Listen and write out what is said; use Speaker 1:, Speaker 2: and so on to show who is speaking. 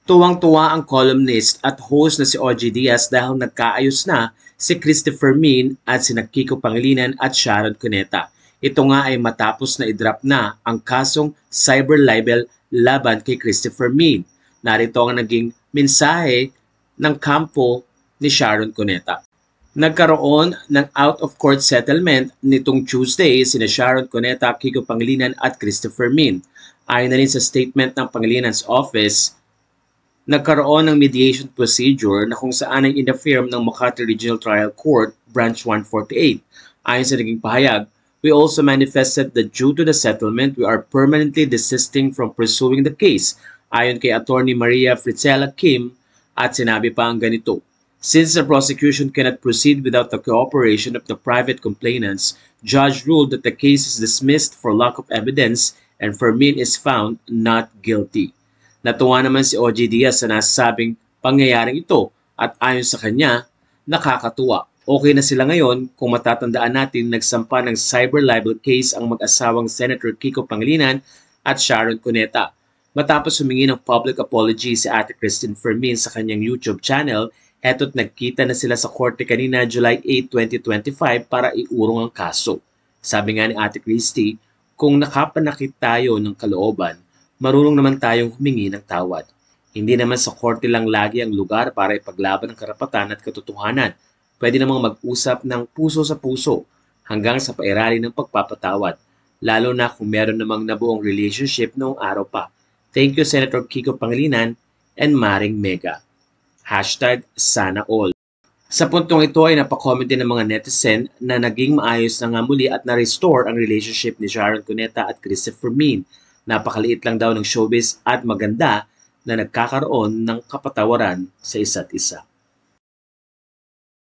Speaker 1: Tuwang-tuwa ang columnist at host na si OG Diaz dahil nagkaayos na si Christopher Min at sina Kiko Pangilinan at Sharon Cuneta. Ito nga ay matapos na i-drop na ang kasong cyber libel laban kay Christopher Min. Narito ang naging mensahe ng kampo ni Sharon Cuneta. Nagkaroon ng out-of-court settlement nitong Tuesday sina Sharon Cuneta, Kiko Pangilinan at Christopher Min. Ayon na rin sa statement ng Pangilinan's office, nagkaroon ng mediation procedure na kung saan ay in-affirm ng Makati Regional Trial Court, Branch 148. Ayon sa naging pahayag, we also manifested that due to the settlement, we are permanently desisting from pursuing the case. Ayon kay Attorney Maria Fritzela Kim, at sinabi pa ang ganito, since the prosecution cannot proceed without the cooperation of the private complainants, Judge ruled that the case is dismissed for lack of evidence and Fermin is found not guilty. Natuwa naman si OG Diaz sa nasabing pangyayaring ito at ayon sa kanya, nakakatuwa. Okay na sila ngayon kung matatandaan natin nagsampa ng cyber libel case ang mag-asawang Senator Kiko Pangilinan at Sharon Cuneta. Matapos humingi ng public apology si Ate Christine Fermin sa kanyang YouTube channel, eto't nagkita na sila sa korte kanina July 8, 2025 para iurong ang kaso. Sabi nga ni Ate Christie, kung nakapanakit tayo ng kalooban, marunong naman tayong humingi ng tawad. Hindi naman sa korte lang lagi ang lugar para ipaglaban ang karapatan at katotohanan. Pwede namang mag-usap ng puso sa puso hanggang sa pairali ng pagpapatawad, lalo na kung meron namang nabuong relationship noong araw pa. Thank you Senator Kiko Pangilinan and Maring Mega. #Sana all. Sa puntong ito ay napakomment din ng mga netizen na naging maayos na nga muli at na-restore ang relationship ni Sharon Cuneta at Christopher Min. Napakaliit lang daw ng showbiz at maganda na nagkakaroon ng kapatawaran sa isa't isa.